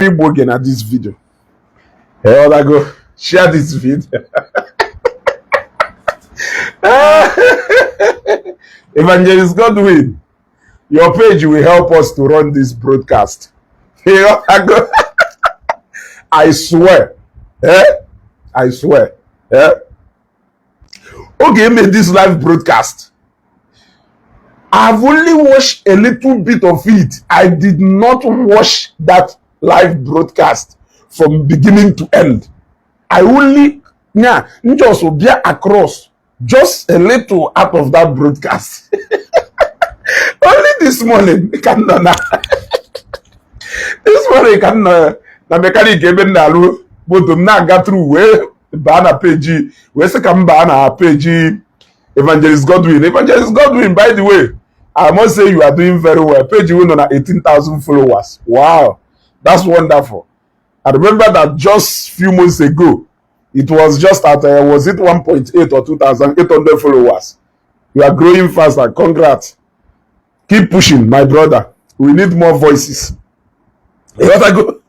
again at this video. Hey, I go share this video. Evangelist Godwin, your page will help us to run this broadcast. Hey, I go. I swear. I swear. Okay, made this live broadcast. I've only watched a little bit of it. I did not watch that live broadcast from beginning to end. I only just be across just a little out of that broadcast. Only this morning, this morning na mechanic even nalu but na got through where banner page where se come banner page Evangelist Godwin, by the way, I must say you are doing very well. Page you on 18,000 followers. Wow, that's wonderful. I remember that just few months ago, it was just at was it 1.8 or 2,800 followers. You are growing faster. Congrats. Keep pushing, my brother. We need more voices. What I go?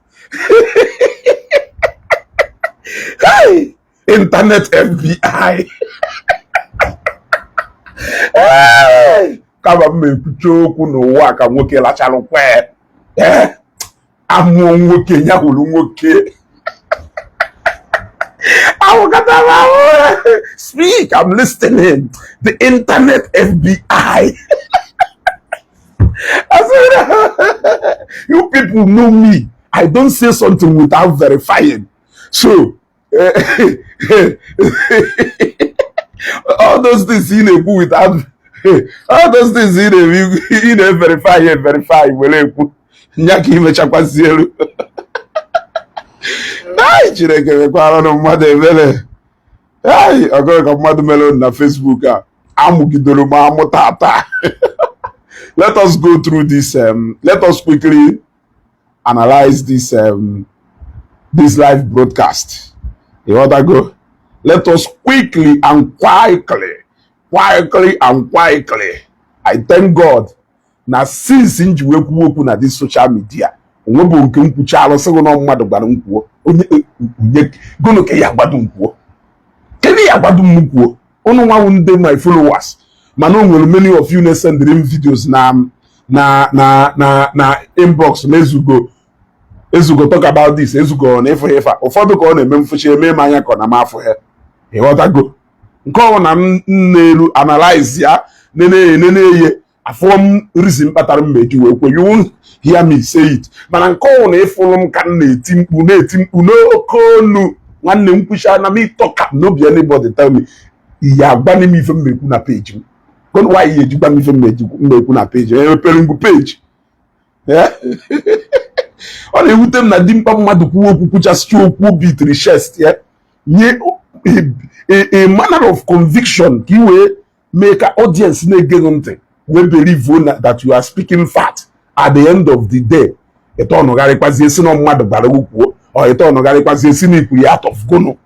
Hey, Internet FBI. Hey, kaba mekuchoku no waka nwoke lachalo kwe. Amu nwoke nyahulu nwoke. Speak, I'm listening. The Internet FBI. I said, you people know me. I don't say something without verifying. So, all those things in a book without all those things in a verify. Nyaki mechakwa zero. Ai, chireke mekwara no mmadụ ebele. Ai, ogo ka mmadụ melo na Facebook a. Amugidoro ma amutata. Let us go through this let us quickly analyze this this live broadcast. You want to go? Let us quickly and quietly. I thank God. Now since in Juweku na this social media, ngobo nke nkwucha alụsị no mmadụ gbara nkwuo. Onye gono ke ya gbadu nkwuo. Kele ya gbadu nkwuo. Onu nwa nde my followers. Mana onwere many of you na send them videos na inbox na ezugo talk about this ezugo na efo efa ụfọdụ ka ọ na-eme mfuchi eme m anya ka na mafụ he ịghọtago nke ọ na nneelu analyze ya nene afọm reason kpatara mmeji wee kwe. You won't hear me say it, mana nke ọ na ịfụrụ m ka na-eti mkpu n'oke olu nwanne m kwucha na me talk no be anybody tell me ya agbani m ife mmekwu na page m. Why you ejigba m ife mmekwu na page epere ngwu page ọ na-ewute m na dimkpa mmadụ kwuo okwu kwuchasị okwu bitri chest ya nye a manner of conviction ka iwee mee ka audience na-ege ntị wee believe that you are speaking fact at the end of the day. Ito ọnụgharịkwazi esi na mmadụ bara kwuo or ito ọnụgharịkwazi esi na ikwuri out of gono.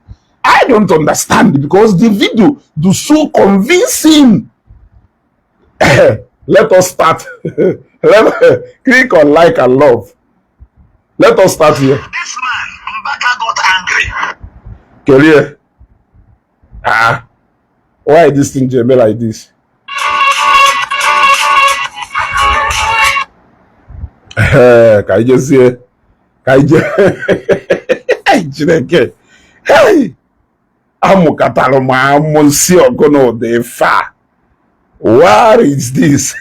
I don't understand because the video do so convincing. Let us start. Click on like and love. Let us start here. This man, Mbaka, got angry. Career. Why this thing Jeme like this? Can you just see? Can you just hey, Amukatalo ma monsi ogono de fa. What is this?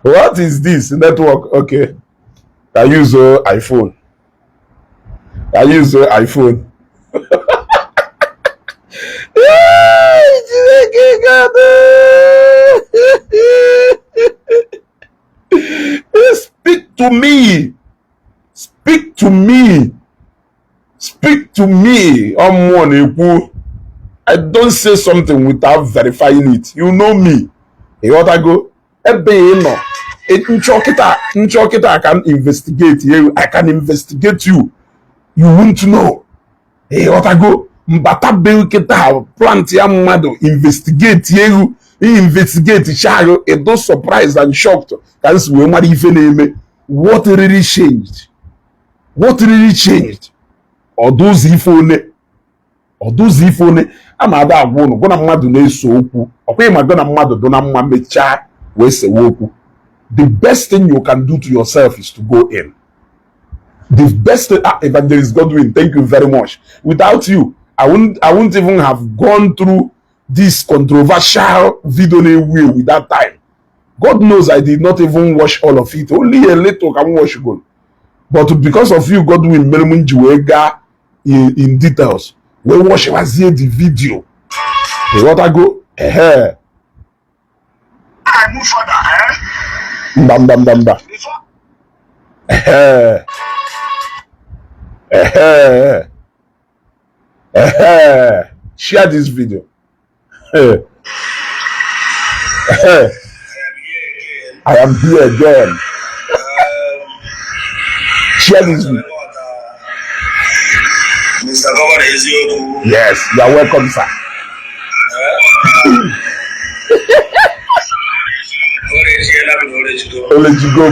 What is this network? Okay. I use iPhone. Speak to me. I don't say something without verifying it. You know me. You want to go? No. I can investigate you. I can investigate you. You won't know. Hey, what I go? Mbata belketa plant ya mmadụ investigate you. Investigate chayo. It don't surprise and shocked. Because we mad ife na-eme. What really changed? What really changed? Or those ifone ama ada agwụ no gona mmadụ na-eso okwu ọkwa ịma gona mmadụ do na mma mechaa wee sewe okwu. The best thing you can do to yourself is to go in. The best thing, Evangelist Godwin, thank you very much. Without you, I wouldn't even have gone through this controversial video with that time. God knows I did not even watch all of it. Only a little can watch go. But because of you, Godwin, in details. We watch the video. Hey, what I go? I move further, Bam. Before Share this video. I am here again. Share this video. Mr. Governor Eziokwu. Yes, you are welcome, sir. Olejigo.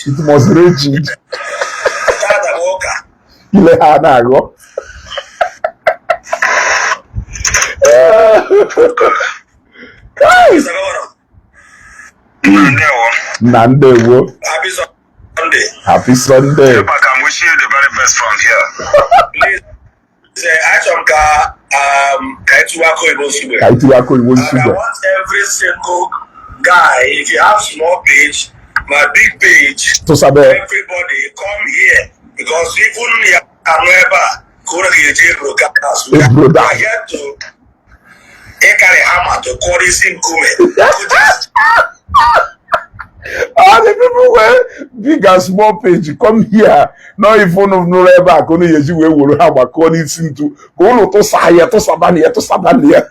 It must reach it. Ile ha na-agọ. Na ndewo. Happy Sunday. I'm wishing you the very best from here. Please, I want every single guy, if you have small page, my big page, everybody come here because even we are here to carry hammer to call this in all the people were big and small page come here. Not even of no back only as you will have a call it into go to Saya to Sabania to Sabania.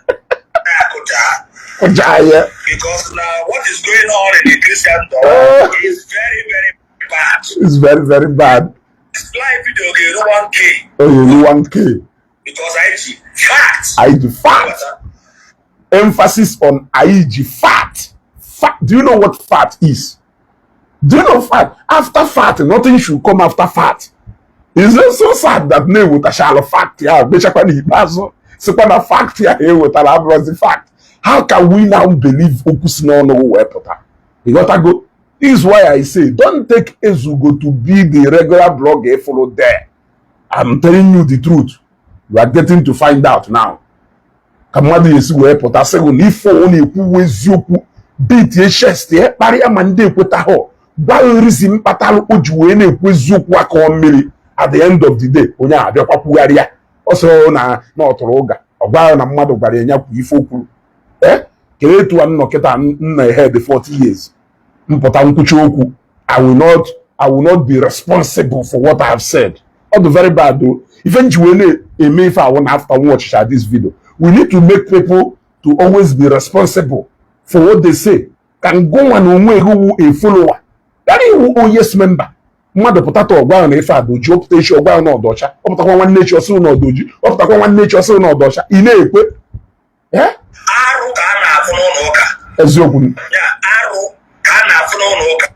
Because now what is going on in the Christian door is very, very bad. It's very, very bad. This live video okay, no 1K. Oh, you 1K. Because facts. Fact. Emphasis on IG fact. Do you know what fat is? Do you know fat? After fat, nothing should come after fat. It's just so sad that name with a shallow fact here. Fact here with a fact. How can we now believe Okusino no weapota? You gotta go. This is why I say don't take Ezugo to be the regular blogger follow there. I'm telling you the truth. You are getting to find out now. Kamadi is weapota second if only who beat your chest here, Maria Mande Putaho. Reason patal ujuene kwezuku aka mmiri at the end of the day. Onya abịakwa kwugharịa. Also na ọtụrụga. Ọgwa na mmadụ gbara enya kwu ife okwu. Kele tu an nọkịta nna ahead 40 years. Mpụta nkwuchi okwu. I will not be responsible for what I have said. All the very bad though. Eventually, if I want after watch this video, we need to make people to always be responsible for what they say. Can go and who a follower. That is who yes member. Mother potato or na ife adoji opụta echi ọgwa na ọdọcha ọpụtakwa nwanne echi ọsụ na ọdọji ọpụtakwa nwanne echi ọsụ na ọdọcha ị na-ekwe arụ ka a na-afụ n'ụlọ ụka eziokwu arụ ka a na-afụ n'ụlọ ụka.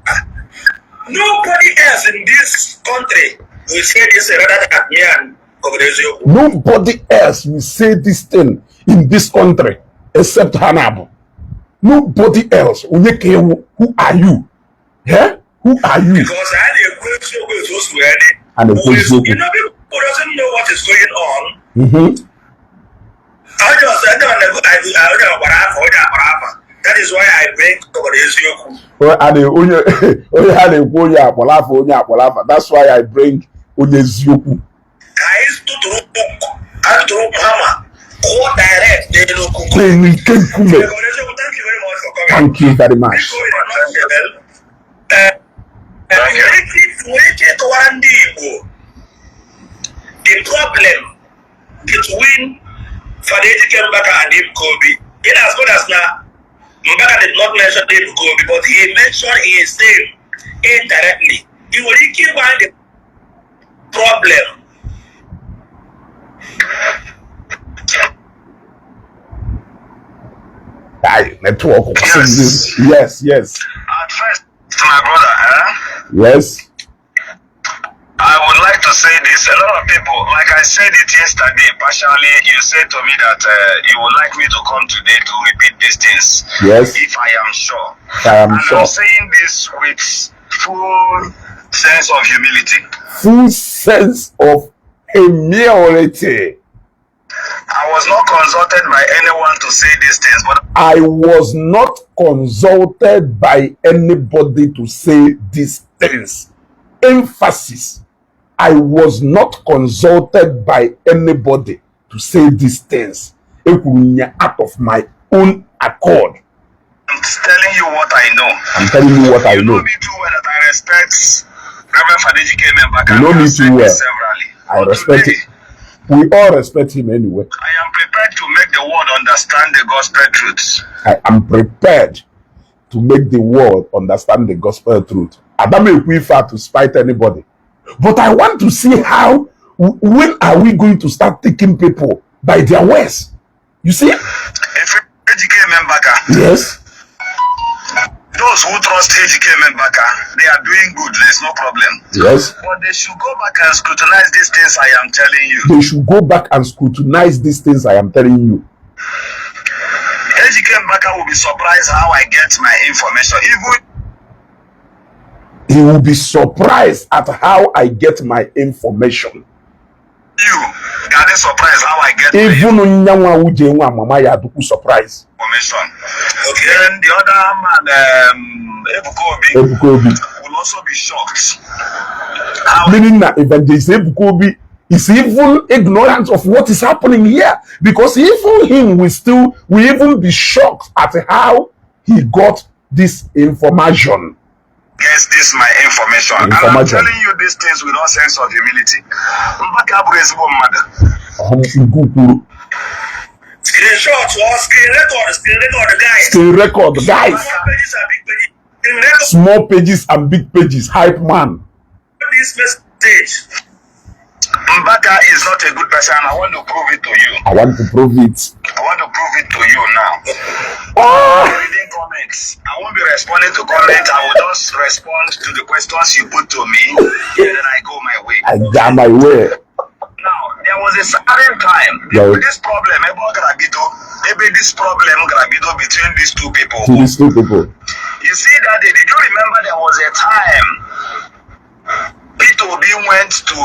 Nobody else in this country will say this rather than me and eziokwu. Nobody else will say this thing in this country except Hanabu. Nobody else. Who are you? Yeah? Who are you? Because I had a question with those who had it. And people doesn't know what is going on. I that is why I bring that's why I bring Onyeziokwu. Thank you very much. The problem between Ebuka and Ebuka Obi, in as good as now, Mbaka did not mention Ebuka Obi, but he mentioned his name indirectly. He will keep on the problem. Network. Yes. At first, my brother, yes. I would like to say this. A lot of people, like I said it yesterday, partially, you said to me that you would like me to come today to repeat these things. Yes. If I am sure. I'm sure. I'm saying this with full sense of humility. Full sense of humility. I was not consulted by anyone to say these things, but I was not consulted by anybody to say these things. Emphasis. I was not consulted by anybody to say these things. Out of my own accord. I'm telling you what I know. I'm telling you what I know. You know me too well that I respect Reverend Fadiji Kemembaka. You know me too well. Severally. I respect it. We all respect him anyway. I am prepared to make the world understand the gospel truths. I am prepared to make the world understand the gospel truth. I don't make we far to spite anybody. But I want to see how, when are we going to start taking people by their words? You see? If Ejike Membaka, yes. Those who trust Ejike Membaka, they are doing good. There's no problem. Yes. But they should go back and scrutinize these things I am telling you. They should go back and scrutinize these things I am telling you. Ejike Membaka will be surprised how I get my information. He will be surprised at how I get my information. You are surprised how I get even mama ya surprise. Information. Okay. Then the other man, Ebuka Obi, will also be shocked. Meaning that Evangelist Ebuka Obi is even ignorant of what is happening here, because even him will even be shocked at how he got this information. Yes, this is my information. And I'm telling you these things with all sense of humility. Screen record, guys. Small pages and big pages. Hype man. This message. Mbaka is not a good person. I want to prove it to you. I want to prove it. I want to prove it to you now. Reading comments. I won't be responding to comments. I will just respond to the questions you put to me, and then I go my way. I got my way. Now, there was a certain time this problem, this problem between these two people. These two people. You see that did you remember there was a time Peter Obi went to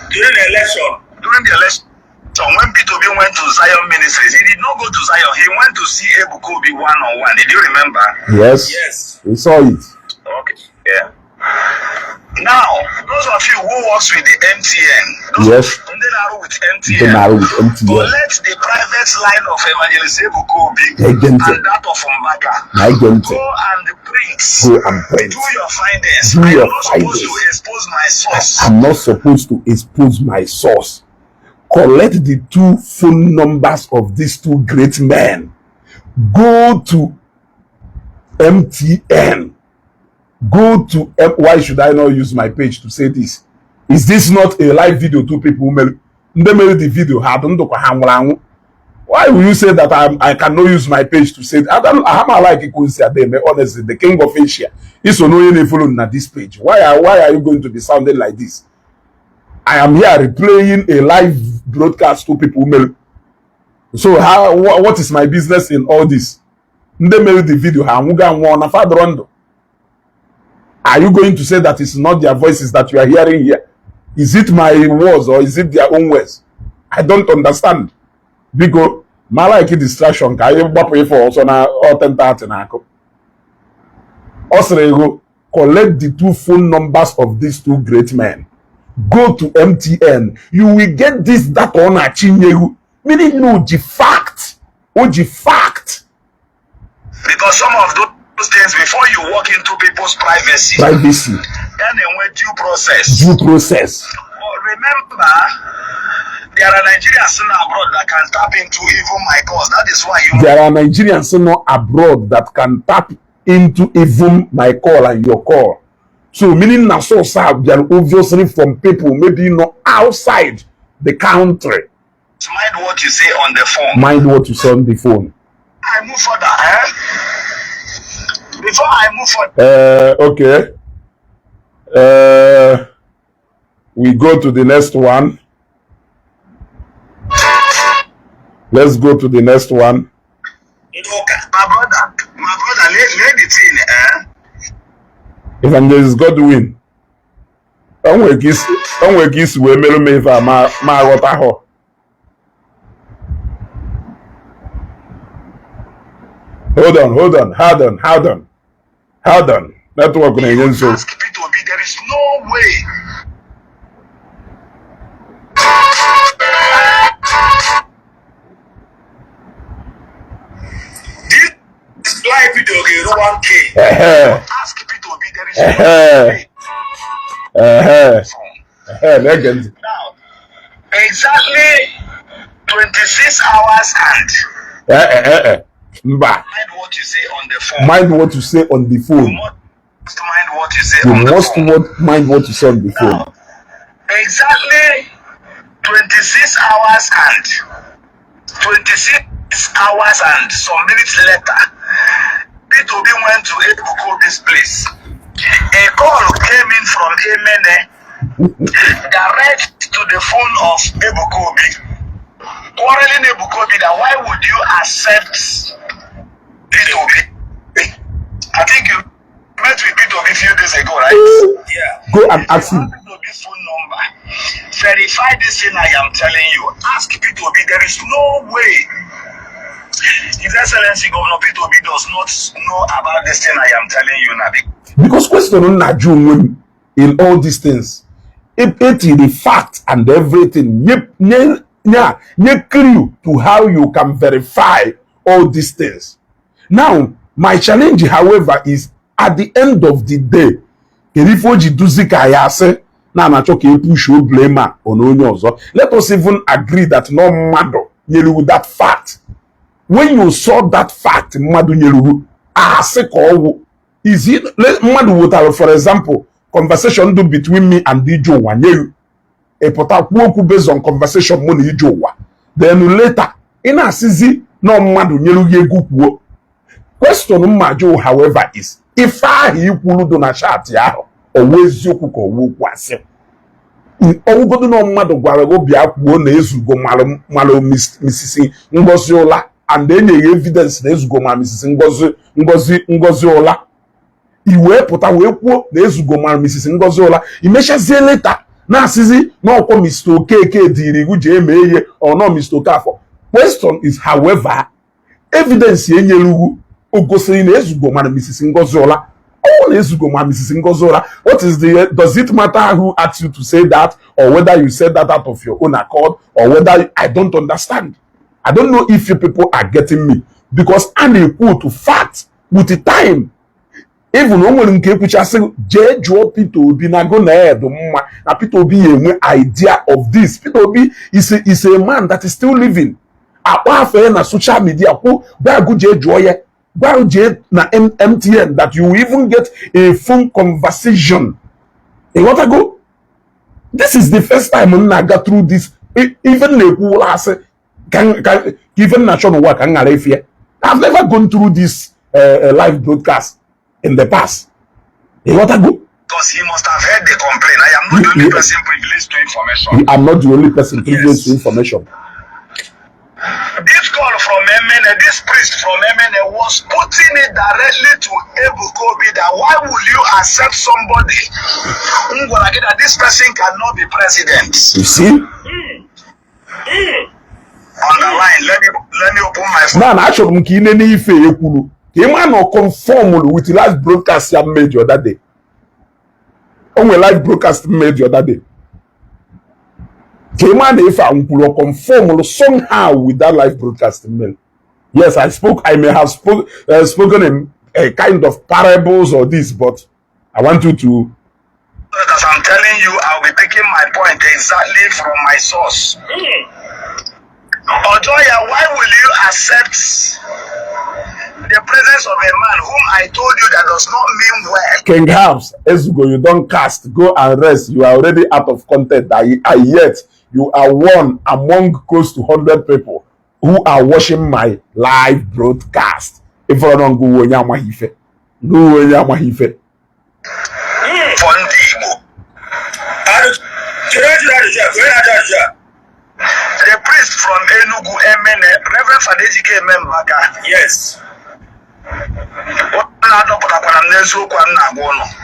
during the election, when Peter Obi went to Zion Ministries, he did not go to Zion. He went to see Ebuka Obi one-on-one. Did you remember? Yes. Yes. We saw it. Okay. Yeah. Now, those of you who works with the MTN, yes, with MTN, collect the private line of Evangelist Ebuka Obi and that of Mbaka. Go and print. Do your findings. I'm not supposed to expose my source. I'm not supposed to expose my source. Collect the two phone numbers of these two great men. Go to MTN. Go to why should I not use my page to say this? Is this not a live video? Two people made the video. Why will you say that I cannot use my page to say that? I like it. Honestly, the king of Asia is no following at this page. Why are you going to be sounding like this? I am here replaying a live broadcast to people. So what is my business in all this? They made the video. Are you going to say that it's not their voices that you are hearing here? Is it my words or is it their own words? I don't understand. Because my like distraction. Collect the two phone numbers of these two great men. Go to MTN. You will get this, that on a chinyehu. Meaning no fact. Fact. Because some of those things before you walk into people's privacy. Then due process. But remember, there are Nigerians abroad that can tap into even my cause. That is why there are Nigerians abroad that can tap into even my call and your call. So meaning na so obviously from people maybe not outside the country. Mind what you say on the phone. Mind what you say on the phone. I move further, Before I move further. Okay. We go to the next one. Let's go to the next one. My brother, let the thing, Evangelist Godwin. Onwe ka isi wee merụ m ife a ma aghọta ha. Hold on. Network na-enye nsogbu. Ask Peter Obi, there is no way. This live video ga-eru 1K. Ask Peter Obi, there is no way. Now, exactly 26 hours and Mba. mind what you say on the phone. Mind what you say on the phone. You must mind what you say You on the must phone. mind what you say on the phone. Now, exactly 26 hours and some minutes later, Peter Obi went to Ebuka Obi's place. A call came in from Emene direct to the phone of Ebuka Obi, quarreling Ebuka Obi that why would you accept Peter Obi? I think you met with Peter Obi a few days ago, right? Yeah. Go and ask him. Peter Obi's phone number. Verify this thing I am telling you. Ask Peter Obi. There is no way His Excellency Governor Peter Obi does not know about this thing I am telling you now. Because question na June in all these things. It the fact and everything. Nye clue to how you can verify all these things. Now, my challenge, however, is at the end of the day, if oji duzi ka ya say na na choke push o blame on onye ozo. Let us even agree that no mmadụ nyelu that fact. When you saw that fact, mmadụ nyelu asị ka ọwụ. Is it mmadụ wotara, for example, conversation do between me and Ijo Ụwa nyelu. Epụta kwuo okwu based on conversation mụ na Ijo Ụwa. Then later, ị na-asịzi na mmadụ nyelu ya egwu kwuo. Question mmajụ, however, is ife ahụ ikwulu do na chat ahụ ọwụ eziokwu ka ọwụ okwu asị. Ọwụgodu na mmadụ gwara gị bịa kwuo na ezugo malụ Mrs. Ngozi Ụla and enyeghị evidence na ezugo ma Mrs. Ngozi Ụla. Iwe pụta wee kwuo na ezugo ma Mrs. Ngozi Ụla. Imechazie later na-asịzi na ọkwa Mr. Okeke dịrị iwu ji eme ihe or no Mr. Okafọ. Question is, however, evidence enyelugu o gosiri na ezugo ma Mrs. Ngozi Ụla. Oh, na ezugo ma Mrs. Ngozi Ụla. What is does it matter who asked you to say that, or whether you said that out of your own accord, or whether I don't understand? I don't know if you people are getting me, because I'm equal to fact with the time. Even when we can say J. Peter Obi na go na edo mma na Peter Obi enwe idea of this. Peter Obi is a man that is still living. Akwa afa na social media ko ba go J. Ba J na MTN that you even get a phone conversation. You want to go? This is the first time I got through this. Even the people say can even national work can I've never gone through this live broadcast in the past. You want to go? Because he must have heard the complaint. I am not the only person privileged to information. I'm not the only person privileged to information. This call from MNA, this priest from MNA was putting it directly to Ebuka Obi that why will you accept somebody that this person cannot be president? You see? On the line, let me open my phone. Now, actually, I'm going to not conform with the live broadcast I made the other day. On a live broadcast made the other day. If I conform somehow with that live broadcast mail. Yes, I may have spoken in a kind of parables or this, but I want you to. As I'm telling you, I'll be taking my point exactly from my source. Ojoya, why will you accept the presence of a man whom I told you that does not mean well? King House, Ezugo, you don't cast. Go and rest. You are already out of content. Yet you are one among close to 100 people who are watching my live broadcast. If I don't go, For Ndigo, The priest from Enugu, Emene, Reverend Fadejike Membaga. Yes.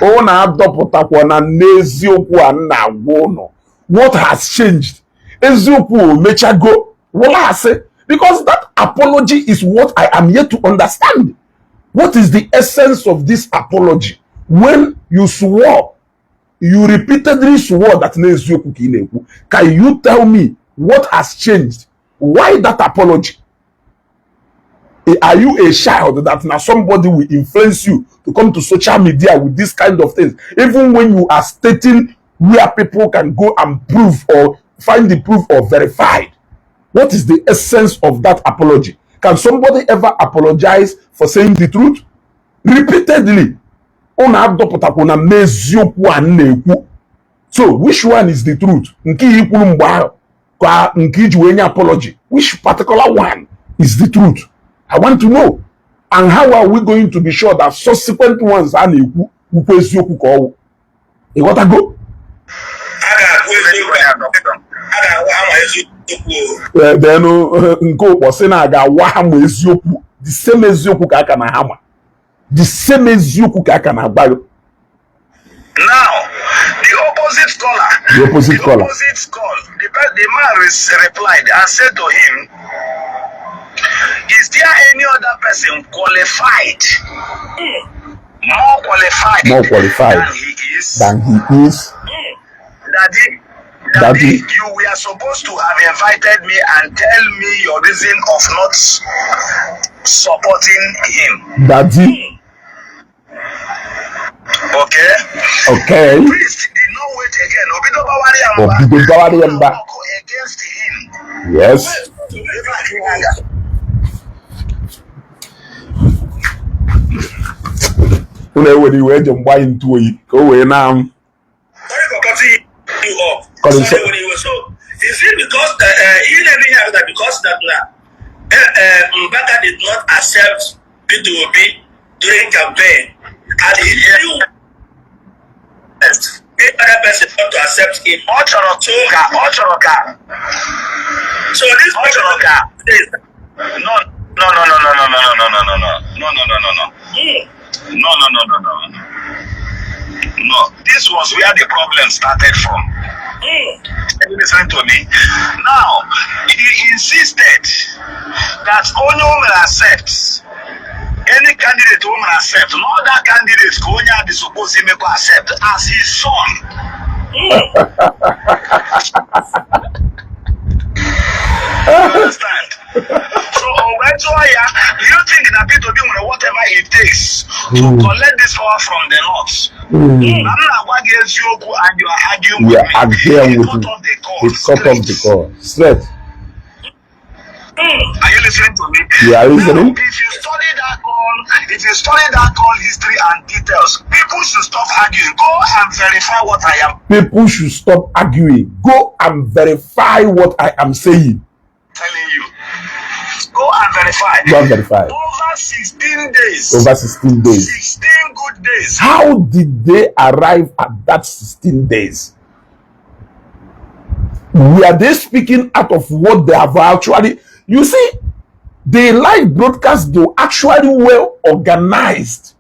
Ọ na-adọpụtakwa na n'eziokwu a na-agwa ụnụ. What has changed? Eziokwu mechago. Wala say, because that apology is what I am yet to understand. What is the essence of this apology? When you swore, you repeatedly swore that n'eziokwu ka ị na-ekwu. Can you tell me what has changed? Why that apology? Are you a child that now somebody will influence you to come to social media with this kind of things? Even when you are stating where people can go and prove or find the proof or verified. What is the essence of that apology? Can somebody ever apologize for saying the truth? Repeatedly. So which one is the truth? Apology. Which particular one is the truth? I want to know. And how are we going to be sure that subsequent ones are you got to go? Then go was saying I got waham eziokwu. The same eziokwu ka aka na hama. The same eziokwu ka aka na agbayo. Now, the opposite scholar. The opposite scholar. The man replied and said to him, is there any other person qualified? More qualified than he is. Daddy, you were supposed to have invited me and tell me your reason of not supporting him. Daddy. Okay. Okay. The priest did not wait again. Against him. Yes. When you were just buying to you, go away now. Sorry for cutting you off. Sorry when you were so. Is it because you never have that because that Mbaka did not accept P2B during campaign, and he knew other person not to accept him. Ochoroka. So this Ochoroka is no. No, this was where the problem started from. Listen to me. Now, he insisted that only women accept. Any candidate woman accept. No other candidate only be supposed to make accept as his son. Understand? So do you think that people doing whatever it takes to collect this power from the North? I'm not against you and you are arguing with me. It's cut off the call. Straight. Are you listening to me? Yeah, listening. Now, if you study that call history and details, people should stop arguing. Go and verify what I am. People should stop arguing. Go and verify what I am saying. Telling you. Go and verify. Go and verify. Over 16 days. 16 days. 16 good days. How did they arrive at that 16 days? Were they speaking out of what they have actually? You see, the live broadcast though actually well organized.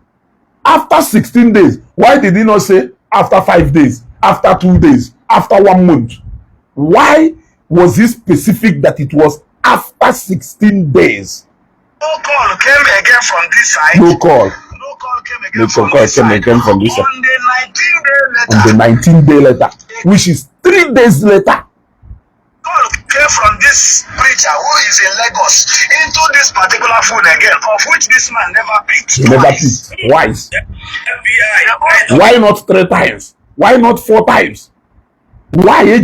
After 16 days, why did he not say after 5 days, after 2 days, after 1 month? Why was he specific that it was after 16 days? No call came again from this side. No call came again from this side. From this side. On the 19-day letter. On the 19-day letter, which is 3 days later. Call came from this preacher who is in Lagos into this particular phone again, of which this man never picked. He never picked twice. FBI. Why not 3 times? Why not 4 times? Why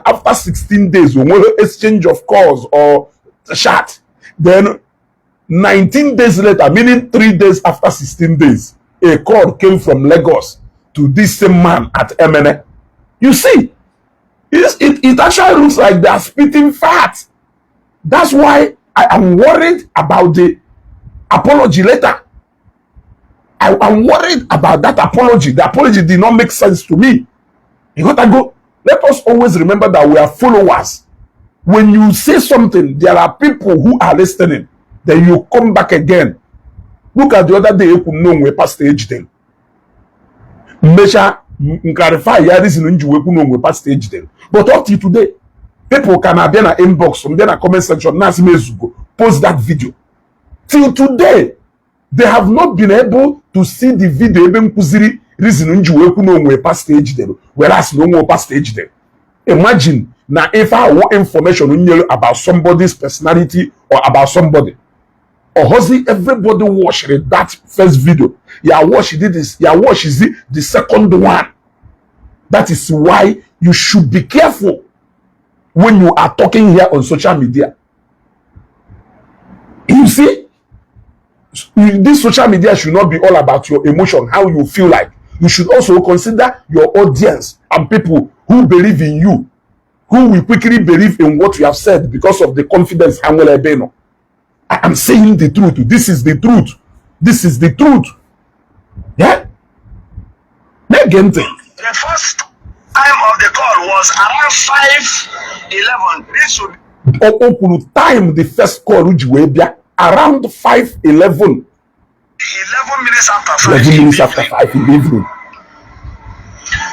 after 16 days we will exchange of calls or chat? Then 19 days later, meaning 3 days after 16 days, a call came from Lagos to this same man at MNA. You see, it actually looks like they are spitting fat. That's why I am worried about the apology letter. I am worried about that apology. The apology did not make sense to me. You gotta go. Let us always remember that we are followers. When you say something, there are people who are listening. Then you come back again. Look at the other day, you could know we passed stage then. Measure, clarify, yeah, this is we passed stage then. But up to today, people can have been an inbox, from then a comment section, post that video. Till today, they have not been able to see the video. Even kuziri reason we pass stage there, whereas no more pass stage there. Imagine now if I want information about somebody's personality or about somebody, or Hosi, everybody watched that first video. Yeah, watch this. Yeah, watch is the second one. That is why you should be careful when you are talking here on social media. You see, this social media should not be all about your emotion, how you feel like. You should also consider your audience and people who believe in you, who will quickly believe in what you have said because of the confidence. I am saying the truth. This is the truth. This is the truth. Yeah? Again, the first time of the call was around 5:11. This should time the first call around 5:11. 11 minutes after 5. 11 minutes after 5 in the evening.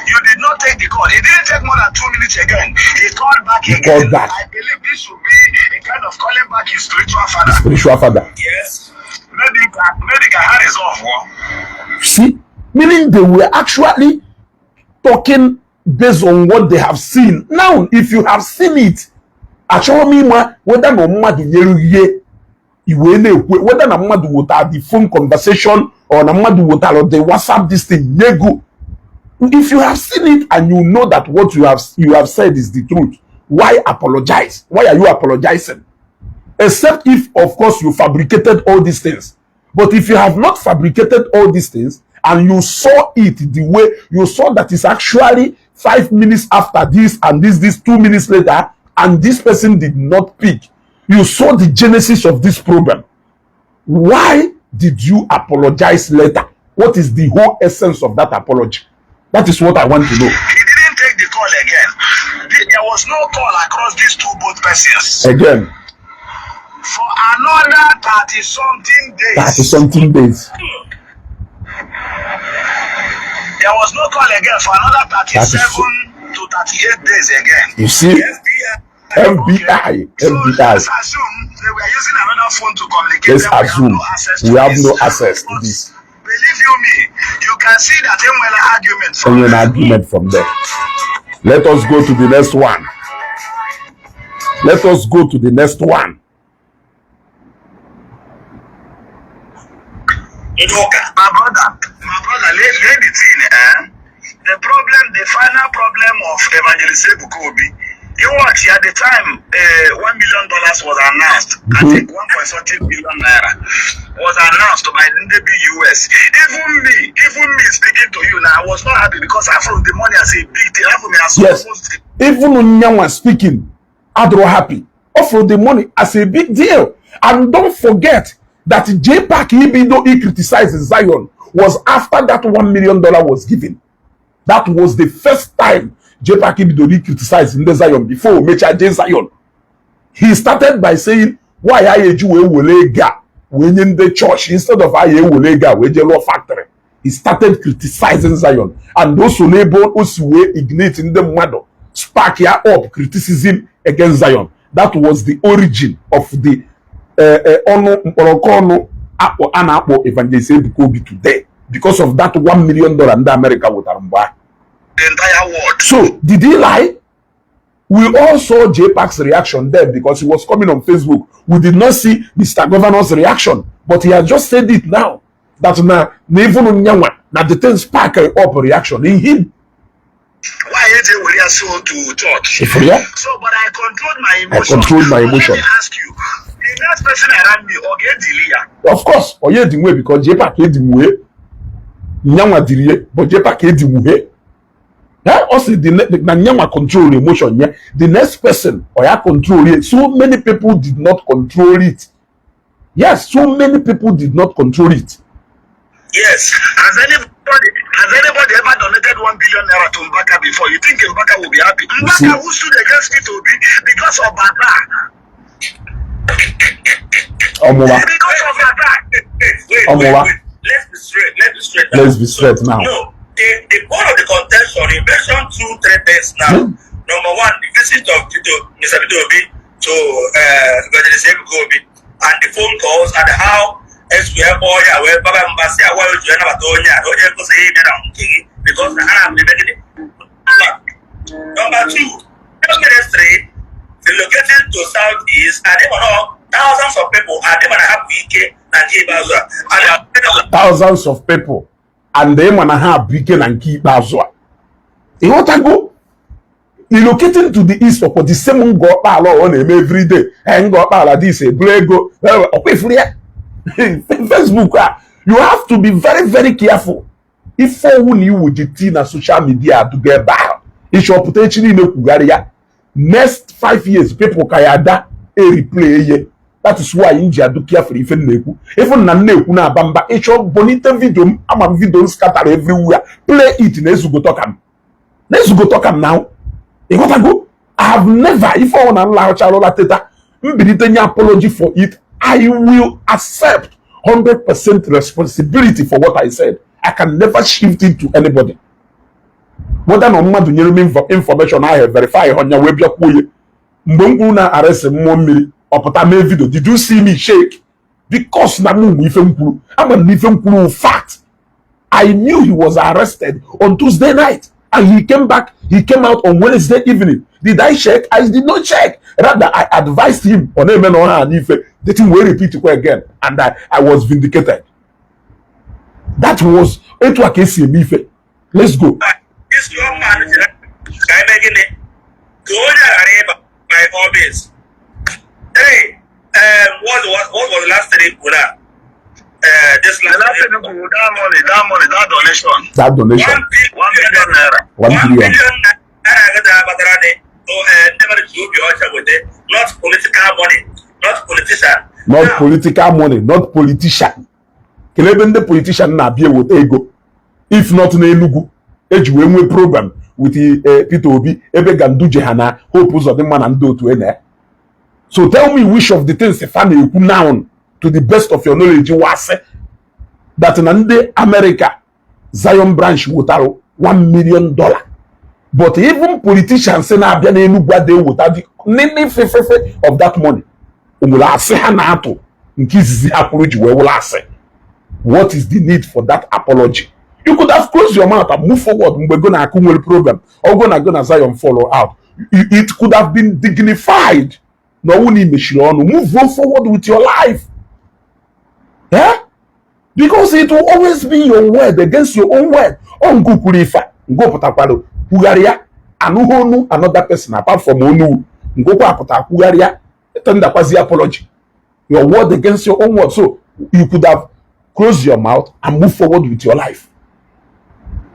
You did not take the call. It didn't take more than 2 minutes again. He called back again. Called back. I believe this should be a kind of calling back his spiritual father. Spiritual father. Yes. Maybe he can have resolve. See, meaning they were actually talking based on what they have seen. Now, if you have seen it, actually, whether no matter whether na mmadụ would have the phone conversation or na mmadụ would have the WhatsApp this thing, if you have seen it and you know that what you have said is the truth, why apologize? Why are you apologizing? Except if, of course, you fabricated all these things. But if you have not fabricated all these things and you saw it the way you saw that it's actually 5 minutes after this and this 2 minutes later, and this person did not pick, you saw the genesis of this problem. Why did you apologize later? What is the whole essence of that apology? That is what I want to know. He didn't take the call again. There was no call across these both persons. Again. For another 30-something days. 30-something days. There was no call again for another 37 to 38 days again. You see? FBI. So let's assume they were using another phone to communicate. Let's assume we have no access to this. Believe you me, you can see that argument from there. Let us go to the next one. Let us go to the next one. My brother, lay the thing, the final problem of Evangelist Ebuka Obi. You watch at the time, $1 million was announced. I think 1.something billion naira was announced by the US. Even me speaking to you now, I was not happy because I thought the money as a big deal. Yes. Even Nyawa speaking, I was happy. Offer the money as a big deal. And don't forget that JPAC, even though he criticized Zion, was after that $1 million was given. That was the first time JPAC Ibidori criticized in the Zion before Mecha J Zion. He started by saying, why are you when in the church instead of Wolega, Wejelo factory? He started criticizing Zion. And those who label also were igniting the mother, spark up criticism against Zion. That was the origin of the Evangelist Ebuka Obi today. Because of that $1 million in America with Arumba. The entire world. So, did he lie? We all saw JPAC's reaction there because he was coming on Facebook. We did not see Mr. Governor's reaction. But he had just said it now. That now the thing spark up reaction in him. Why is it we are so to church? So, but I controlled my emotion. Let me ask you, the next person around me, Oge of course, Oye Dimwe, because JPAC Dimwe, Nyanwa Dirie, but JPAC Dimwe. Yeah, also the Nanyama control emotion. Yeah, the next person or ya control it. So many people did not control it. Yes, so many people did not control it. Yes, as anybody Has anybody ever donated 1 billion naira to Mbaka before? You think Mbaka will be happy? Mbaka who stood against it will be because of Bata. Because of Bata. Wait. Let's be straight. Let's be straight now. No, the point of the contention, you mentioned 2-3 things now. Number one, the visit of Mr. Obi to Evangelist Ebuka Obi and the phone calls and how SQL boy where Baba Mbasi are well to another because the Arab number two, ministry relocated to southeast and they were thousands of people and they were happy and thousands of people and they wanna have weekend and keep Bazwa. You want to go? Relocating to the east for the same go on him every day and go like this a go okay free Facebook. You have to be very, very careful. If who you would na social media to get back, it should potentially make Ugaria. Next 5 years, people kayada a replay. That is why India do careful even neku. Even na neku na bamba. It should bonita video. I'm video scatter everywhere. Play it. Let's go talk am. Let's go talk am now. You gotta go. I have never, if I want to allow Charlotte Teta, apology for it. I will accept 100% responsibility for what I said. I can never shift it to anybody. Whether no matter information I have verified on your web, Mbonguna arrest mommy or put a video. Did you see me shake? Because I'm a living fact. I knew he was arrested on Tuesday night. And he came back, he came out on Wednesday evening. Did I check? I did not check. Rather, I advised him on and if the thing will repeat it again. And I was vindicated. That was it. Let's go. This young man is my hobbies. Hey, what was the last thing this last that donation. That donation. 1 billion naira. 1 billion. Not political money, not politician. Not now, political money, not politician. Keleben the politician na be with ego. If not na Enugu, ejuwe program with Peter Obi, ebe gandu jehana, hope of the man and do to ene. So tell me which of the things Stefani put down to the best of your knowledge was that in America, Zion branch would have $1 million. But even politicians say na they would have the nini of that money. What is the need for that apology? You could have closed your mouth and move forward. We're going to accumulate program or gonna Zion follow out. It could have been dignified. No one move forward with your life. Yeah? Because it will always be your word against your own word. On Gukurifa, go Potapalo, Ugaria, and Uhonu, another person apart from Onu, go Pata, Ugaria, turn the quasi apology. Your word against your own word. So you could have closed your mouth and move forward with your life.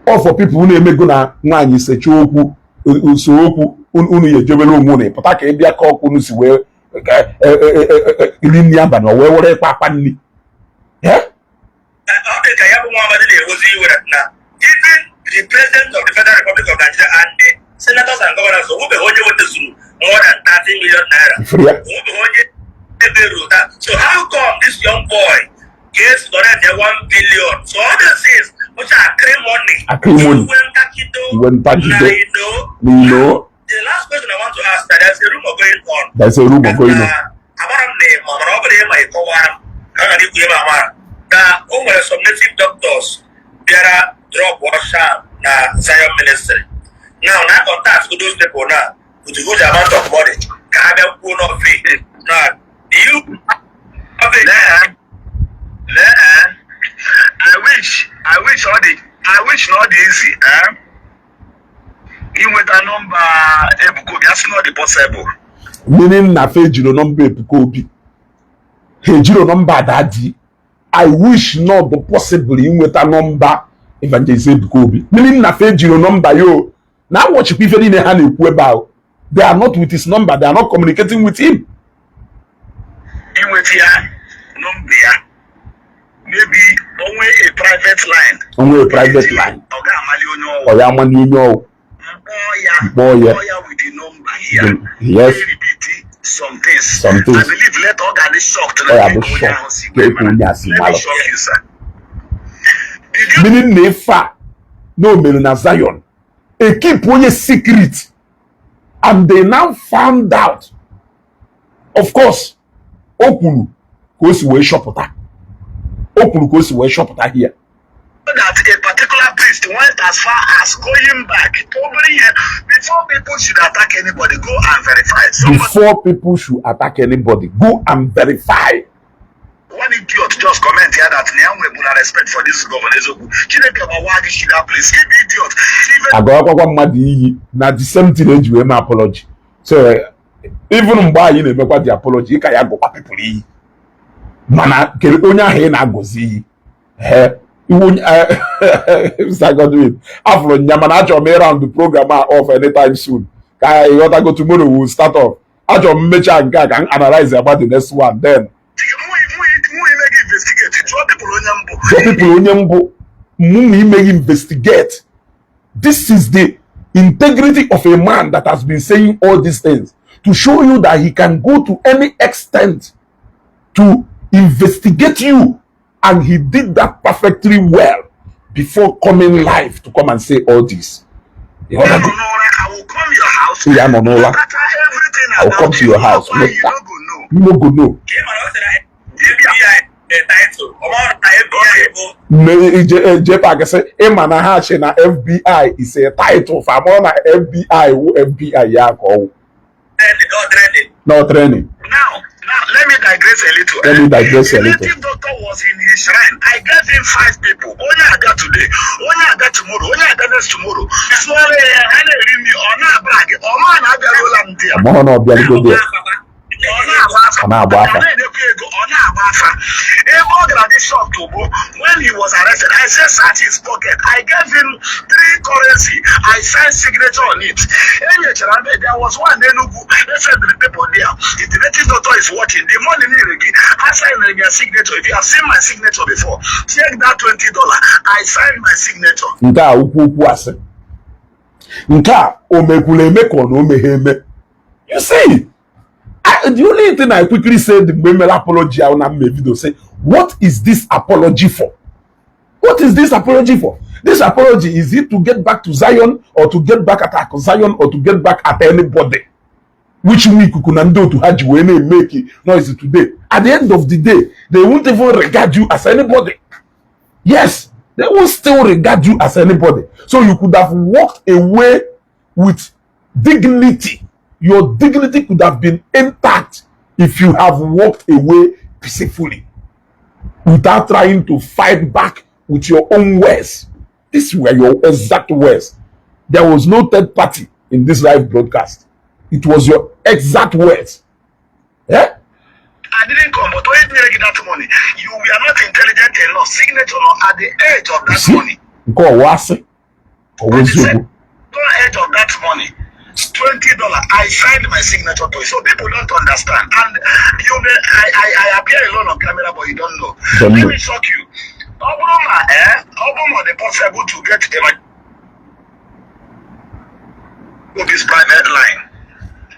Or for people who may go na you say Choku, Usoku, Unu Jebelo Mune, Potaka Ebia Kok Unusi, where Iliniaban or where Papani. Yeah? Even the president of the Federal Republic of Nigeria and the senators and governors who be holding with the more than 30 million naira. So how come this young boy gets donated 1 billion? So all these things which are cream money. The last question I want to ask that there's a rumor going on. There's a rumor going on. That over some native doctors, there are drug washer na Zion ministry. Now, contact with those people now with a good amount of money. Can have a no fee. Now, do you have it? I wish not easy. Even with a number, that's not possible. Meaning na fejiro number Ebuka Obi. Fejiro number daddy. I wish not the possible in with a number Evangelist Ebuka Obi. Meaning na fejiro number yo. Now watch people in the hand about. They are not with his number. They are not communicating with him. In with ya number. Maybe only a private line. Only a private line. Or Yaman, you know. Boya with the number here. Yes. Some things. Some things. I believe let all that is shocked. Let me shock you, sir. Meaning nefa no meluna Zion. A keep one secret. And they now found out. Of course, Okulu goes to a shop Okulu goes to a shop here. That a particular priest went as far as going back over here before people should attack anybody. Go and verify. Before people should attack anybody, go and verify. One idiot just comment here that we would have respect for this governor. Please keep idiot. Now the same thing age we my apology. So even by you never the apology, you can go people. Mana kele onya he na gozi. Mr. Godwin, after Nyamana Ajom around the program off anytime soon. You want to go tomorrow, we'll start off. Ajom Mecha and Gag and analyze about the next one. Then Mumi may investigate. This is the integrity of a man that has been saying all these things to show you that he can go to any extent to investigate you. And he did that perfectly well before coming live to come and say all this. I will come your house. Yeah, no, no, I will come to your house. You no go know. JPAC say, "Emana ha na FBI is a title for na FBI who FBI ya call." No training. Now, let me digress a little. The native doctor was in his shrine. I gave him 5 people. Only I got today. Only I got tomorrow. Only I got next tomorrow. So when he was arrested, I said search his pocket. I gave him 3 currency. I signed signature on it. There was one Enugu. They said the people there. If the native doctor is watching, the money I signed your signature. If you have seen my signature before, check that $20. I signed my signature. You see, the only thing I quickly said, the Memel apology, I want to video say, what is this apology for? What is this apology for? This apology, is it to get back to Zion, or to get back at Zion, or to get back at anybody? Which week you can do to have you make it noisy today? At the end of the day, they won't even regard you as anybody. Yes, they will still regard you as anybody. So you could have walked away with dignity. Your dignity could have been intact if you have walked away peacefully without trying to fight back with your own words. These were your exact words. There was no third party in this live broadcast. It was your exact words. Yeah? I didn't come, but when you get that money, you were not intelligent enough. Signature at the edge of that money. Go what's it? Always you. Edge of that money. $20. I signed my signature to it, so people don't understand. And you may I appear alone on camera, but you don't know. Let me shock you. Obama, the possible to get this private line.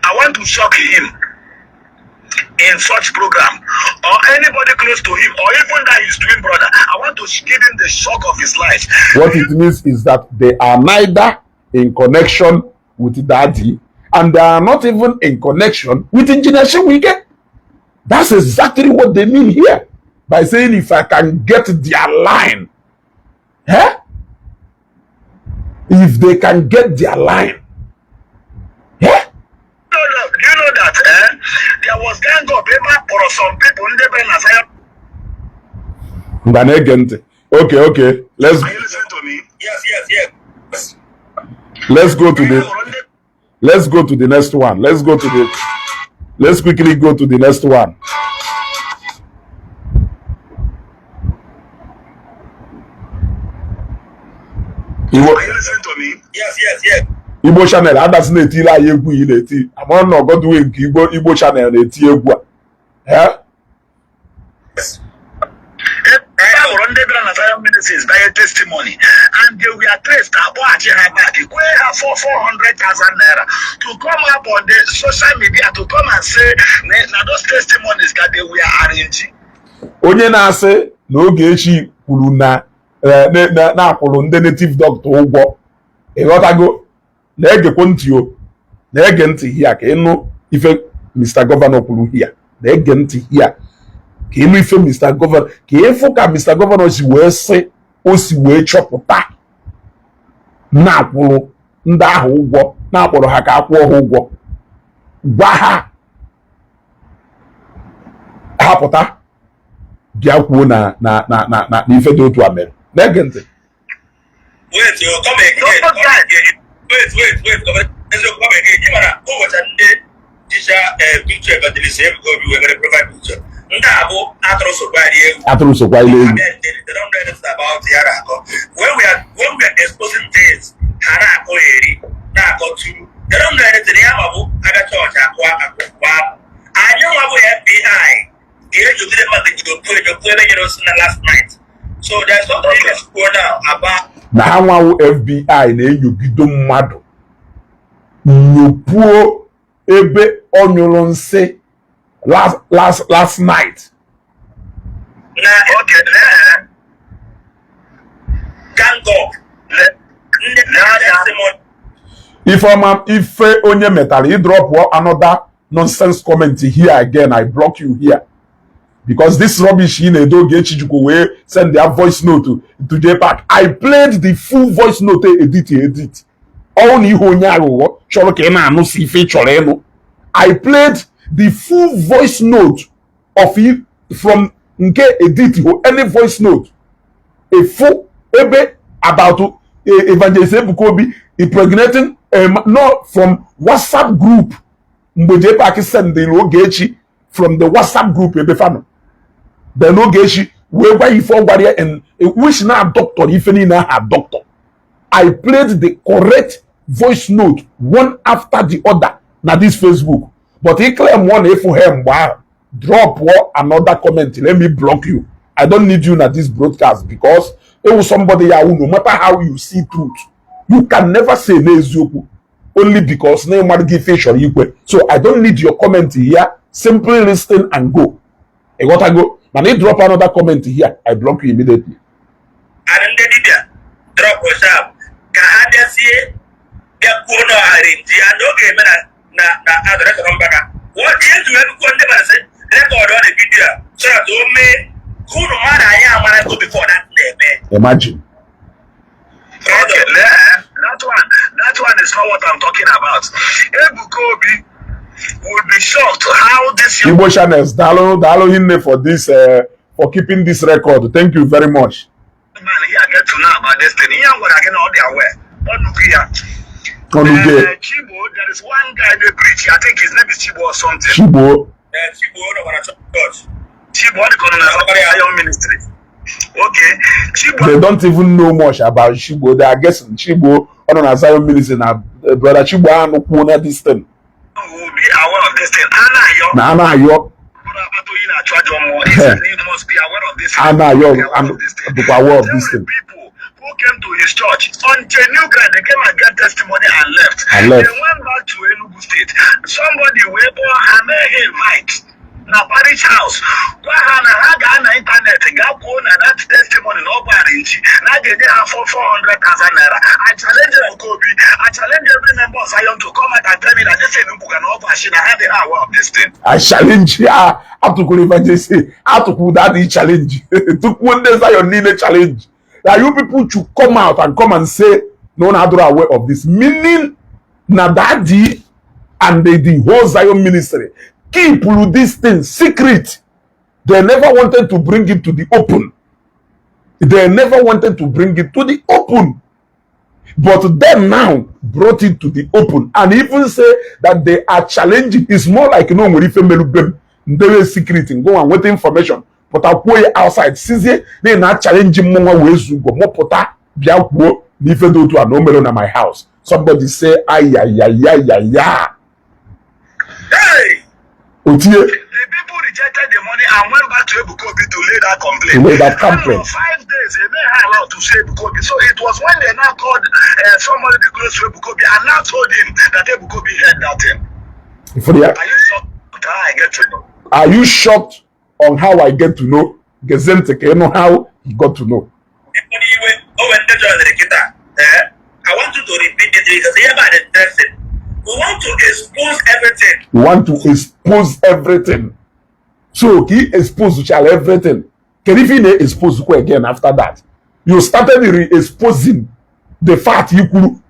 I want to shock him in such program, or anybody close to him, or even that his twin brother. I want to give him the shock of his life. What it means is that they are neither in connection with daddy, and they are not even in connection with Engineer Shewike. That's exactly what they mean here by saying, if I can get their line, if they can get their line, you know that there was gang of paper for some people in the Okay. Let's. Are you listening to me? Yes. Let's go to the next one. Let's quickly go to the next one. Are you listening to me? Yes. Igbo channel adasị na-etili anyị egwu ị na-eti. Ama na Godwin nke Igbo channel na-eti egwu a. on the Zion ministries by a testimony, and they were traced about back 400,000 naira to come up on the social media to come and say now those testimonies that they were arranging. Onye na-asị na Ogechi kwuru na na-akwụrụ ndị native doctor ụgwọ ịghọtago na-egekwo ntị o na-ege ntị hia ka ịnụ ife Mr. Governor kwuru hia na-ege ntị hia ka ịnụ ife Mr. Governor ka ịfụ ka Mr. Governor si wee sị o si wee chọpụta na-akwụrụ ndị ahụ ụgwọ na-akpọrọ ha ka akwụọ ha ụgwọ gwa ha hapụta bịa kwuo na ife dị otu a mere na-ege ntị. Wait, you come again. Wait. Come again. You wanna go watch and teacher picture Evangelist Ebuka Obi we're going to provide picture. Ndabo Atros of Wiley. They don't know anything about the Harako. When we are exposing things, Harako eri, Nako to they don't know anything about other church aqua. I know about FBI. You didn't put your last night. So there's something that's going on about na ha nwawo FBI na-enyogido mmadụ nyopuo ebe ọ nyụrụ nsị last night. Ife onye metara drop another nonsense comment here again, I block you here. Because this rubbish in Edo Gechijiko way send their voice note to JPAC. I played the full voice note edit. Only Honyaro, Chorokena, no see feature. I played the full voice note of it from Nke edit any voice note. A full ebe about Evangelist Ebuka Obi impregnating no from WhatsApp group. Mbo JPAC send the Ogechi from the WhatsApp group Ebefano. The Ogechi where you forward and which now doctor if any now have doctor. I played the correct voice note one after the other na this Facebook. But he claim one if for him wow drop another comment. Let me block you. I don't need you na this broadcast because it was somebody who no matter how you see truth, you can never say nezuku only because no matter give facial equal. So I don't need your comment here. Simply listen and go. I gotta go. When they drop another comment here, I block you immediately. And then drop WhatsApp. Kahada see the corner arrange and okay, na address number. What is you have to say? Record on the video. So don't me who no man I am when I go before that name. Imagine. Okay, that one is not what I'm talking about. Ebuka Obi will be shocked how this Igbo channels dalo him for this for keeping this record. Thank you very much. Man, here get to know about this thing. Here what I can all they aware. Chibo, there is one guy they preach. I think his name is Chibo or something. Chibo. Chibo, no one church. Chibo, the Zion ministry. Okay, Chibo. They don't even know much about Chibo. They are guessing Chibo on a Zion ministry now. Brother Chibo no corner this thing. Will be aware of this thing. Anna, yo. He must be aware of this thing. Anna, yo, I'm aware of this thing. People who came to his church on genuine ground, they came and got testimony and left. They went back to Enugu State. Somebody will invite na parish house. Go on the internet, go on that testimony no arrange. Now they have 400,000 naira. I challenge Kobe. I challenge every member of Zion to come out and tell me that this thing can offer. She have the hour of this thing. I challenge ya. How to call Evangelist? How to call that challenge? To one day Zion need a challenge. That you people should come out and come and say no one are aware of this. Meaning Nadadi and the whole Zion ministry keep this thing secret. They never wanted to bring it to the open. They never wanted to bring it to the open. But them now brought it to the open and even say that they are challenging. It's more like no they were secret and go and wait information. But I go outside. Since they not challenging more ways to go more pota biawo even though to a number on my house. Somebody say ay. Hey! The people rejected the money and went back to Ebuka Obi to lay that complaint. To lay that complaint. 5 days, they may have allowed to say Ebuka Obi. So it was when they now called somebody the close to Ebuka Obi and now told him that Ebuka Obi heard that thing. Are you shocked how I get to know? Are you shocked on how I get to know? You know how he got to know. I want you to repeat it because here by the text, we want to expose everything. We want to expose everything. So he exposed everything. Can even expose again after that? You started re-exposing the fact you could.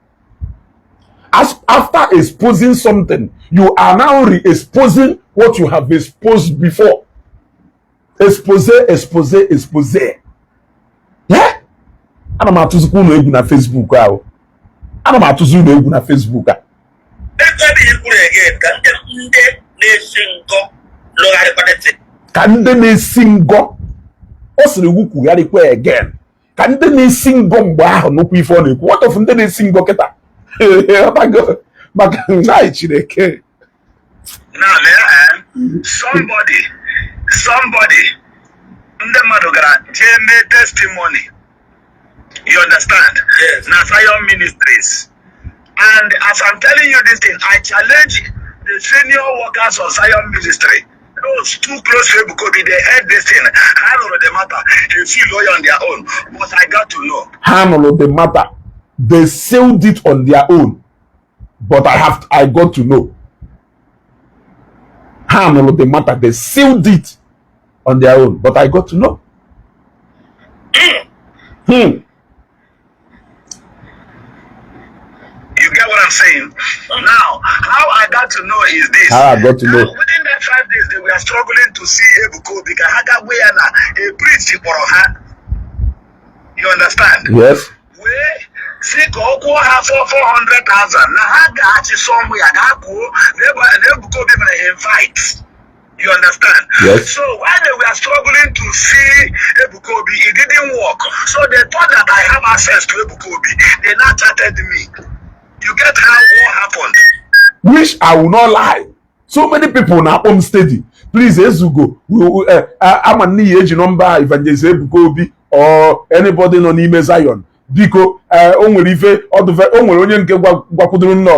As after exposing something, you are now re-exposing what you have exposed before. Expose. Yeah? I'm not to school na Facebook. I'm not to school na Facebook. Can they sing go? Osiri wuku yari kwe again. Can they sing go mba no kwi for no? What of they sing go keta? Maka nai chireke. Now man, somebody the madogara made testimony. You understand? Yes. Now Zion Ministries. And as I'm telling you this thing, I challenge the senior workers of Zion Ministry. Those too close to Ebuka Obi, they heard this thing. Handle the matter. They feel loyal on their own. But I got to know. Handle the matter. They sealed it on their own. But I got to know. Handle the matter. They sealed it on their own. But I got to know. You get what I'm saying? Now, how I got to know is this. How I got to know. Within that 5 days, they were struggling to see Ebuka Obi. A preach for her. You understand? Yes. Where see go have 400,000. Now I got you somewhere. I go. Ebuka Obi invite. You understand? Yes. So while they were struggling to see Ebuka Obi, it didn't work. So they thought that I have access to Ebuka Obi. They now chatted me. You get how what happened? Which I will not lie. So many people now home steady. Please, as you go, I'm a new age number Evangelist Ebuka Obi or anybody no email Zion. Biko, only if only nke gwakuduru no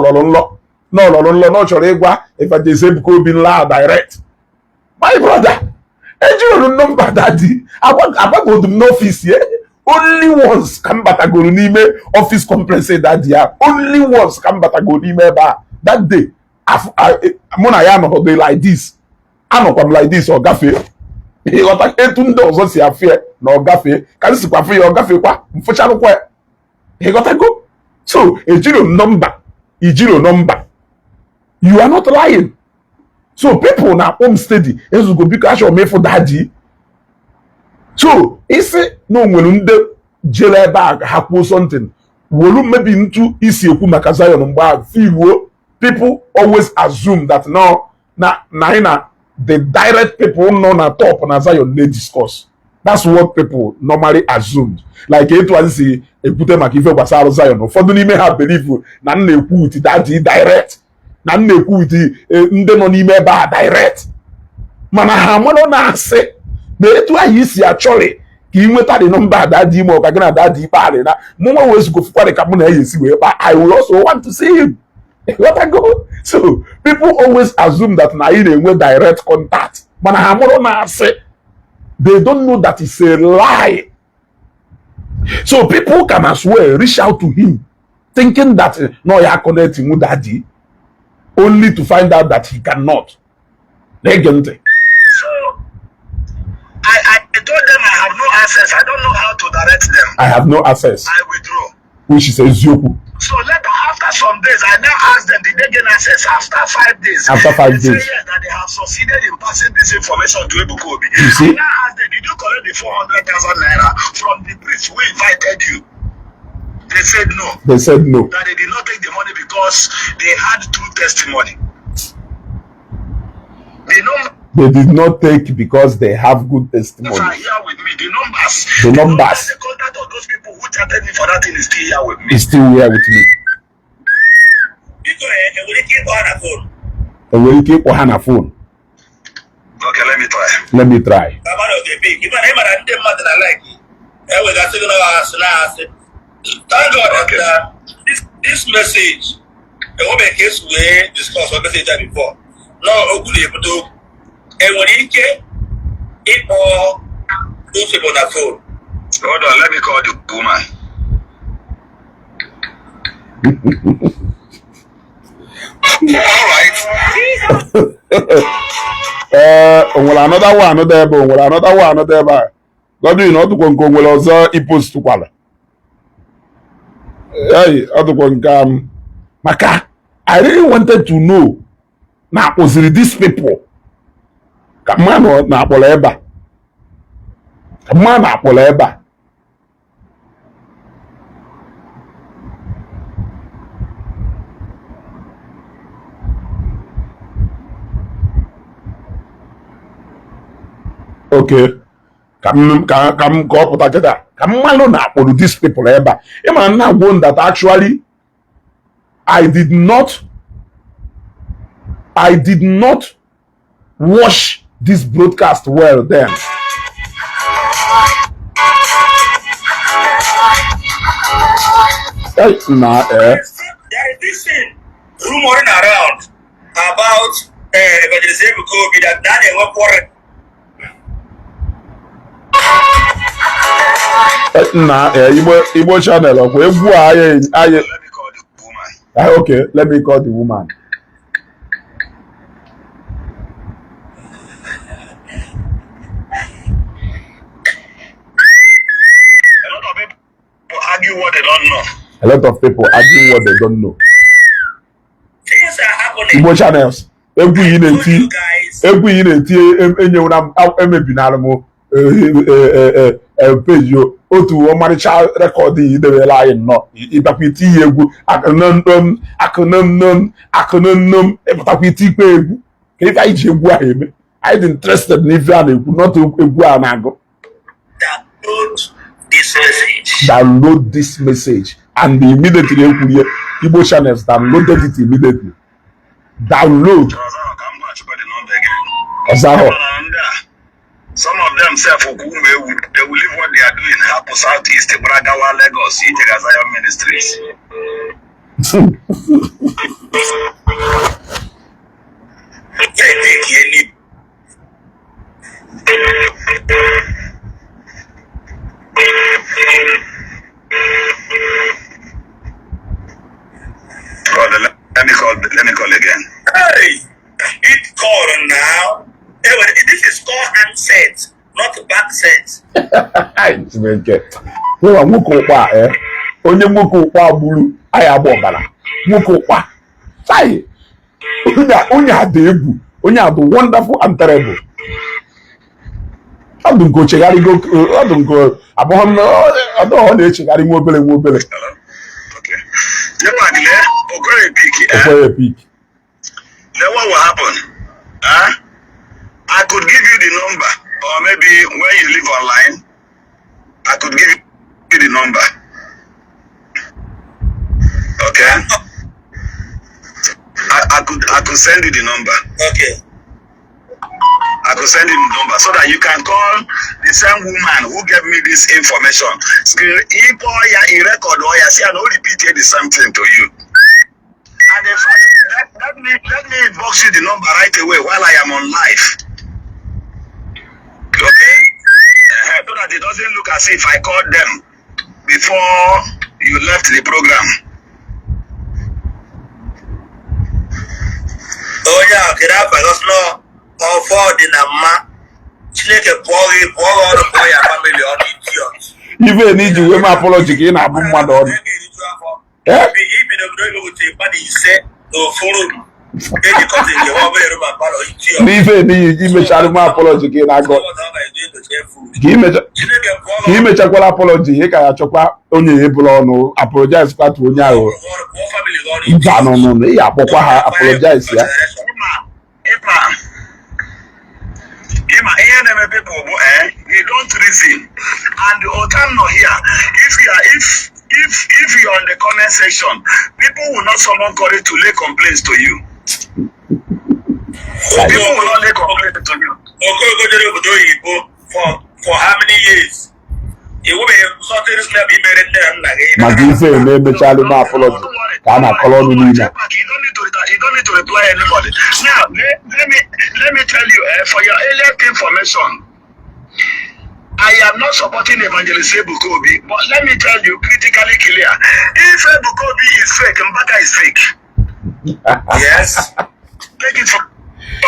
chọrọ ịgwa Evangelist Ebuka Obi la direct. My brother, ejiro number daddy. Abago no office here. Only once come batagoro n'ime office complex that year. Only once come batagoro n'ime ba that day. Mona ya no dey like this. Anọkwa like this or gafe. He got like etu ndị ọzọ si afie na ọgafe. Ka nsi kwa afie ọgafe kwa mfụchalụ kwa. He got to go. So, ejiro number. You are not lying. So people now home steady. Ezu go because you me for daddy. So, isi no nwere jele bag hapo something. Wolu maybe into isi eku maka Zion mba fiwo. People always assume that now na the direct people no na top na Zion they discuss. That's what people normally assumed. Like it was a put maka ife gbasara Zion. Ụfọdụ n'ime ha believe na na-ekwu with daddy direct. Na na-ekwu with ndị nọ n'ime ebe a direct. Mana ha mmadụ na-asị na etu anyị si achọrị ka ị nweta the number daddy ime ọka gị na daddy ikpearị na mụnwa wee zugofụkwarị ka mụ na ya esi wee kpa. I will also want to see him. Let I go. So people always assume that na ị na-enwe direct contact. Mana ha mmadụ na-asị they don't know that it's a lie. So people can as well reach out to him thinking that no, you are connecting with daddy, only to find out that he cannot. So I told them I have no access. I don't know how to direct them. I have no access. I withdraw. Which is a Zioku. So later, after some days, I now asked them, did they gain access? After 5 days. After 5 days. They say yes, that they have succeeded in passing this information to Ebuka Obi. You see? I now asked them, did you collect the 400,000 naira from the priest who invited you? They said no. They said no. That they did not take the money because they had true testimony. They did not take because they have good testimony. Are here with me. The numbers. The numbers. The contact of those people who chatted me for that thing is still here with me. Is still here with me. And will keep on a phone. Okay, let me try. Let me try. we got to go last. Thank God that this message, the woman case we discussed what message before. Now, hopefully, able to, and when he came, it all those people on the phone. Hold on, let me call the woman. All right. Another one there, but another one there, but God, you know, to go will also post to Kuala. Hey, other one come. Maka, I really wanted to know. Now, was it these people? Come on, na Poleba. Come on, na Poleba. Okay. Come go up with that. Come on, na Polo these people eba. You man now one that actually I did not watch this broadcast well then. There is this thing rumoring around about Evangelist Ebuka Obi that Daniel went for it. Igbo channel of let me call the woman. Okay, let me call the woman. A lot of people argue what they don't know. A lot of people argue what they don't know. Things are happening. Igbo channels. Egwu yi na-eti enyewu na emebi na alụmụ page yo otu ọmarịcha rekọdị idewela anyị nnọọ ịbakwa iti ihe egwu akụnụnnom ịpụtakwa iti ikpe egwu ka ife anyị ji egwu ahụ eme anyị dị interested n'ife a na-ekwu not egwu a na-agụ. Download this message and immediately ekwurie Igbo channels downloaded it immediately. Download. Some of them they will leave what they are doing. Help Southeast, Bragawa, Lagos, Zion Ministries. Let me call again. Hey, it called now. This is called handset, not back set. Onye nwoke ụkwa agburu anyị agba ọbara nwoke ụkwa onye a dị egwu onye a dị wonderful and terrible. Ọ bụ nke ochegharịgo ọ bụ nke abụọ ọ na-echegharị nwa obere. Okwere pik. Then what will happen? I could give you the number, or maybe when you live online, I could give you the number. Okay. I could send you the number. Okay. I could send you the number so that you can call the same woman who gave me this information. If in record or see, I don't repeat the same thing to you. And in fact, let me inbox you the number right away while I am on live. Okay? So that it doesn't look as if I called them before you left the program. Oh yeah, get up, I just know how far the nama. Chineke pọghị ọrụ pụọ ya family on idiot. Ife need you wee ma apology ka ị na-abụ mmadụ ọdụ. Ibi n'obodo ibe wute mmadụ ise n'ofuru edikọta nke ọ bụla ma palọ idiot. N'ife n'iyi imechara ma apology ka ị na-agọ. Ka imechakwala apology ị ka ya chọkwa onye ebula ọnụ apologize kwatu onye ahụ. Mba nọ ị akpọkwa ha apologize ya. People, you don't reason, and the no here. If you're on the comment section, people will not summon courage to lay complaints to you. People will not lay complaints to you. Okay, go to for how many years? It will be something that's not be better than Magize name Charlie ma apology. Can I call on you? You don't need to reply anybody. Now let me tell you for your earlier information. I am not supporting Evangelist Ebuka Obi, but let me tell you critically clear. If Ebuka Obi is fake, Mbaka is fake. Yes. Take it from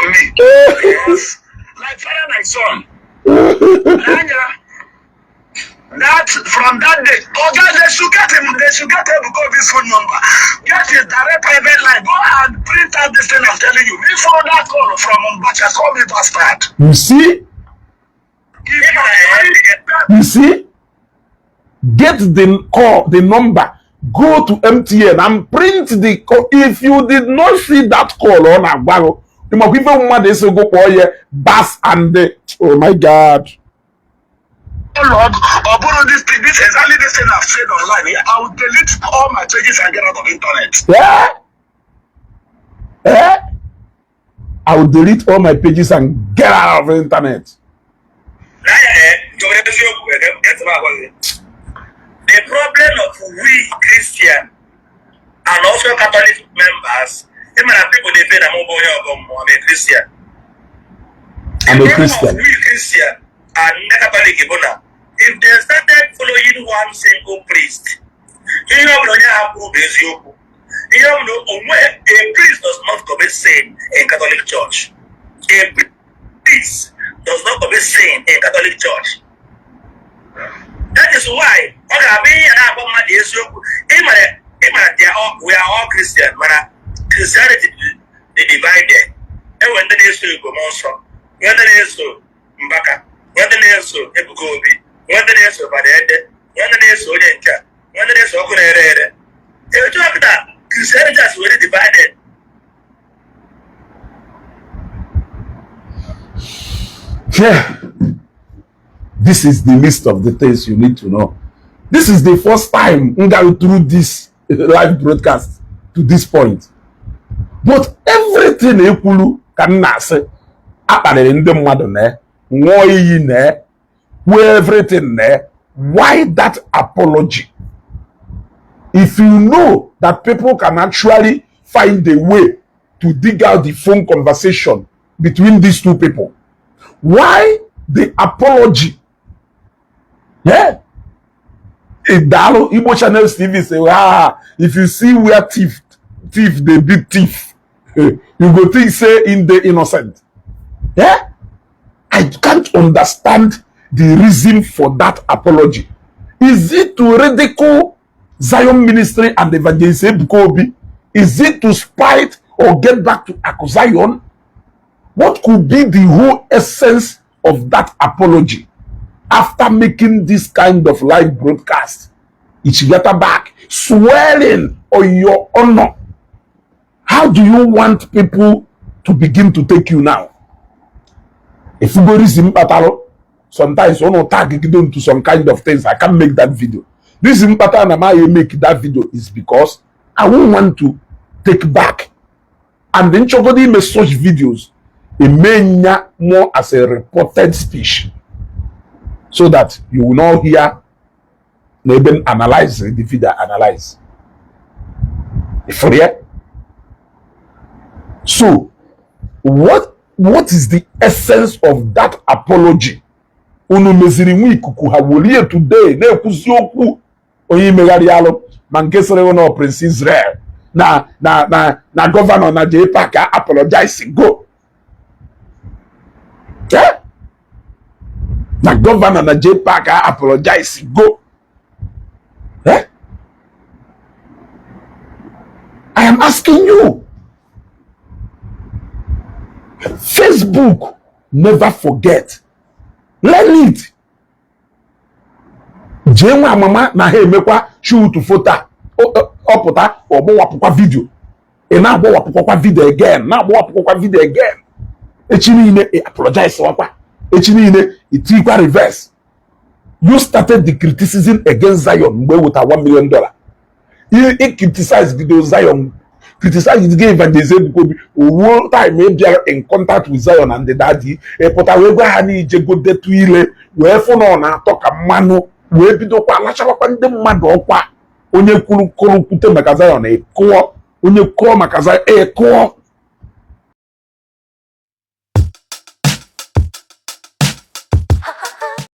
me. Yes. Like father and son. That from that day, they should get him, they should get Ebuka Obi's phone number. Get his direct private line. Go and print out this thing I'm telling you. Before that call from Mbacha, call me bastard. You see? You see? Get the call, the number, go to MTN and print the call. If you did not see that call on Agbaro, you must even want this to go for here, bass and the, oh my God. Oh Lord, this exactly this thing I've said online. I will delete all my pages and get out of internet. Yeah? I will delete all my pages and get out of the internet. The problem of we Christian and also Catholic members, people they say I'm a Christian. I'm a Christian. We Christian and Catholic, if they started following one single priest, you know, a priest does not commit sin in Catholic Church. A priest does not commit sin in Catholic Church. That is why we are all Christian, but Christianity is divided. And when the name is Gomonso, when the name is Mbaka, when the name is Ebuka Obi, when the name is Badede, when the name is Oyenka, when the name is Okunere. If you talk that Christianity is really divided. Yeah. This is the list of the things you need to know. This is the first time we go through this live broadcast to this point. But everything Ekulu can say, everything there. Why that apology? If you know that people can actually find a way to dig out the phone conversation between these two people, why the apology? Yeah. Igbo Channel TV say, if you see where thief they beat thief, you go think say in the innocent. Yeah. I can't understand the reason for that apology. Is it to ridicule Zion Ministry and Evangelist Ebuka Obi? Is it to spite or get back to Zion? What could be the whole essence of that apology? After making this kind of live broadcast, it's get back swearing on your honor. How do you want people to begin to take you now? If you go reason battle, sometimes you want to tag it into some kind of things. I can't make that video. This pattern I make that video is because I won't want to take back. And then somebody make such videos, it may more as a reported speech. So that you will not hear maybe analyze the video analyze. For real. So what is the essence of that apology? Unu meziri nwi ikuku ha wolie today na ekuzi okwu onye megarialo mankesere ono Prince Israel na governor na JPAC apologize go. Yeah? The governor na JPAC apologize go. Eh? I am asking you. Facebook, never forget. Learn it. Jenwa mama na he mekwa shoot photo oputa obo wapukwa video. E na abo wapukwa video again. Na abo wapukwa video again. Echi niile apologize wakwa. Echi niile itikwa reverse. You started the criticism against Zion with a $1 million. You criticized the Zion, criticized the Evangelist Ebuka Obi. One time maybe in contact with Zion and the daddy, but I will go and go there to ile. Where for no na talk a mano wee bidokwa alachawakwa ndị mmadụ ọkwa onye kwuru kwute maka Zion ekụọ onye kụọ maka Zion ekụọ